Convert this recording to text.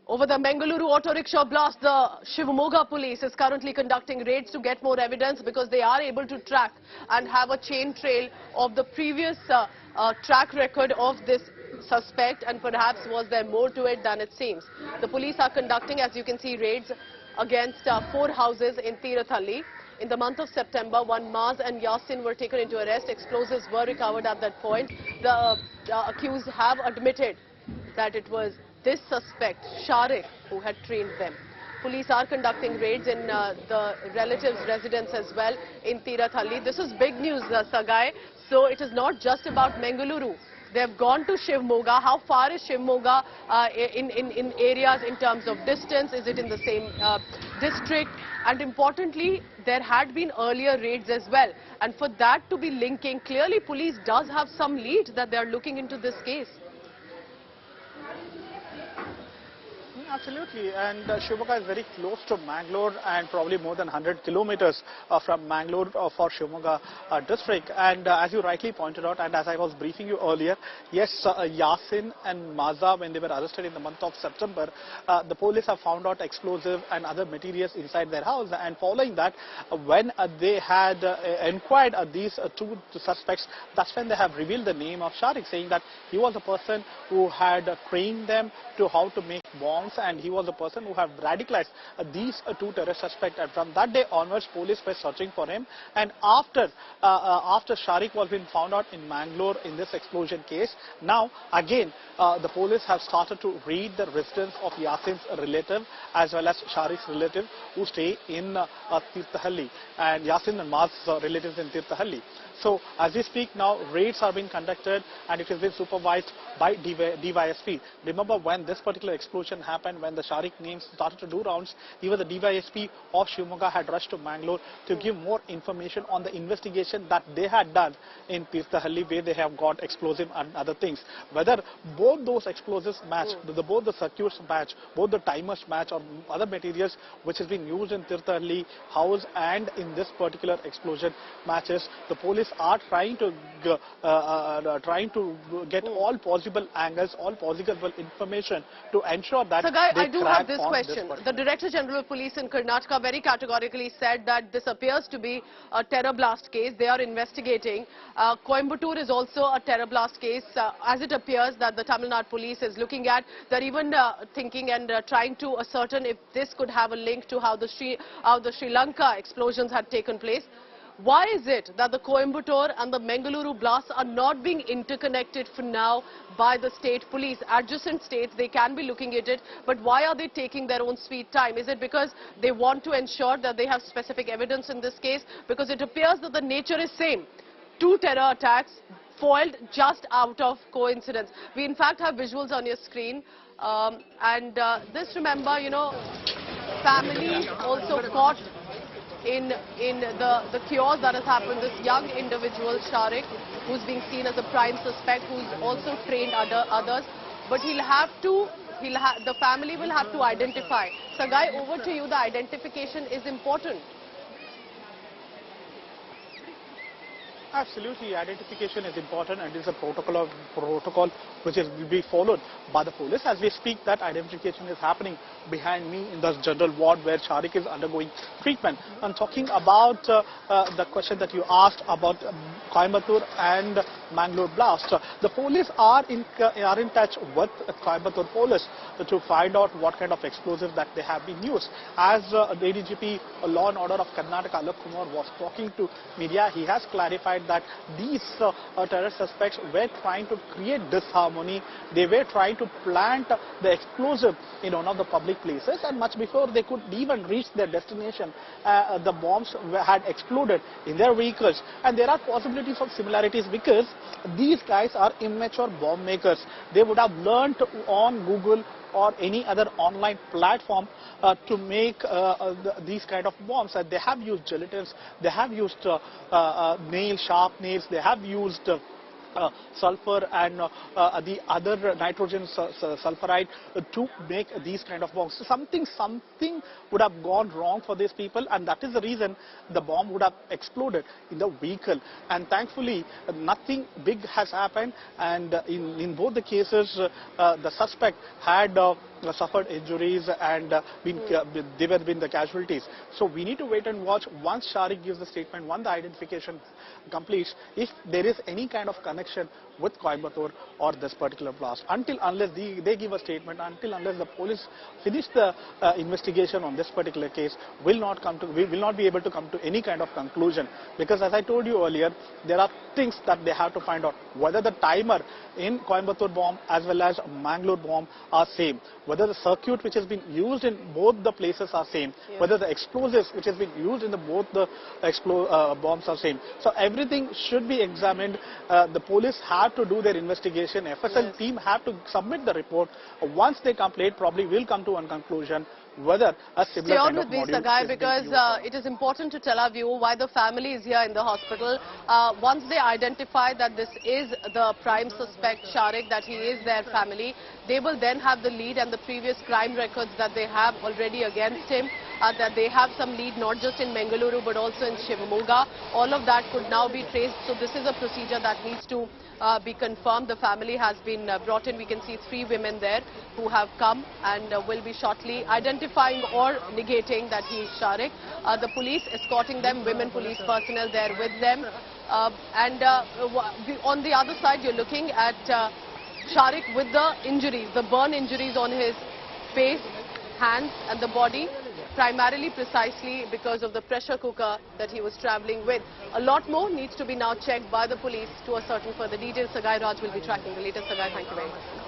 Over the Mangaluru autorickshaw blast, the Shivamogga police is currently conducting raids to get more evidence because they are able to track and have a chain trail of the previous track record of this suspect, and perhaps was there more to it than it seems. The police are conducting, as you can see, raids against 4 houses in Tirathalli. In the month of September, one Maz and Yasin were taken into arrest. Explosives were recovered at that point. The accused have admitted that it was this suspect, Shariq, who had trained them. Police are conducting raids in the relatives' residence as well in Tirathalli. This is big news, Sagai. So it is not just about Mangaluru. They have gone to Shivamogga. How far is Shivamogga in areas in terms of distance? Is it in the same district? And importantly, there had been earlier raids as well. And for that to be linking, clearly police does have some lead that they are looking into this case. Absolutely, and Shivamogga is very close to Mangalore and probably more than 100 kilometers from Mangalore for Shivamogga district. And as you rightly pointed out, and as I was briefing you earlier, yes, Yasin and Maza, when they were arrested in the month of September, the police have found out explosive and other materials inside their house. And following that, when they had inquired these two suspects, that's when they have revealed the name of Shariq, saying that he was a person who had trained them to how to make bombs, and he was a person who had radicalized these two terrorist suspects. And from that day onwards, police were searching for him. And after Shariq was being found out in Mangalore in this explosion case, now again the police have started to raid the residence of Yasin's relative as well as Shariq's relative who stay in Tirthahalli, and Yasin and Maz's relatives in Tirthahalli. So as we speak now, raids are being conducted and it has been supervised by DYSP. Remember when this particular explosion happened, when the Shariq names started to do rounds, even the DYSP of Shivamogga had rushed to Mangalore to give more information on the investigation that they had done in Tirthahalli, where they have got explosive and other things. Whether both those explosives match, both the circuits match, both the timers match, or other materials which has been used in Tirthahalli house and in this particular explosion matches, the police are trying to get all possible angles, all possible information to ensure that Sagai, they I do have this question. The Director General of Police in Karnataka very categorically said that this appears to be a terror blast case. They are investigating. Coimbatore is also a terror blast case, as it appears that the Tamil Nadu police is looking at. They're even thinking and trying to ascertain if this could have a link to how the Sri Lanka explosions had taken place. Why is it that the Coimbatore and the Mangaluru blasts are not being interconnected for now by the state police? Adjacent states, they can be looking at it, but why are they taking their own sweet time? Is it because they want to ensure that they have specific evidence in this case? Because it appears that the nature is same. 2 terror attacks foiled just out of coincidence. We in fact have visuals on your screen. This, remember, you know, families also caught in the chaos that has happened. This young individual, Shariq, who's being seen as a prime suspect, who's also trained others, but the family will have to identify. Sagai, over to you. The identification is important. Absolutely, identification is important, and it is a protocol which will be followed by the police. As we speak, that identification is happening behind me in the general ward where Shariq is undergoing treatment. I'm talking about the question that you asked about Coimbatore and Mangalore blast. The police are in touch with Coimbatore police to find out what kind of explosives that they have been used. As the ADGP Law and Order of Karnataka, Alok Kumar, was talking to media, he has clarified that these terrorist suspects were trying to create disharmony. They were trying to plant the explosive in one of the public places, and much before they could even reach their destination, the bombs had exploded in their vehicles. And there are possibilities of similarities because these guys are immature bomb makers. They would have learned on Google or any other online platform to make these kind of bombs. And they have used gelatins, they have used sharp nails, they have used sulfur and the other nitrogen sulfuride to make these kind of bombs. So something would have gone wrong for these people, and that is the reason the bomb would have exploded in the vehicle. And thankfully nothing big has happened, and in both the cases the suspect had suffered injuries and they were been the casualties. So we need to wait and watch once Shariq gives the statement, once the identification completes, if there is any kind of connection with Coimbatore or this particular blast. Unless they give a statement, unless the police finish the investigation on this particular case, we will not be able to come to any kind of conclusion. Because as I told you earlier, there are things that they have to find out, whether the timer in Coimbatore bomb as well as Mangalore bomb are same, whether the circuit which has been used in both the places are same, whether the explosives which has been used in both the bombs are same. So everything should be examined. The police have to do their investigation. FSL team have to submit the report. Once they complete, probably will come to one conclusion whether a similar kind of module Sagai, because it is important to tell our viewer why the family is here in the hospital. Once they identify that this is the prime suspect, Shariq, that he is their family, they will then have the lead and the previous crime records that they have already against him, that they have some lead not just in Mangaluru but also in Shivamogga. All of that could now be traced. So this is a procedure that needs to be confirmed. The family has been brought in. We can see 3 women there who have come and will be shortly identifying or negating that he is Shariq. The police escorting them, women police personnel there with them. On the other side, you're looking at Shariq with the injuries, the burn injuries on his face, hands and the body, primarily precisely because of the pressure cooker that he was travelling with. A lot more needs to be now checked by the police to ascertain further details. Sagai Raj will be tracking the latest. Sagai, thank you very much.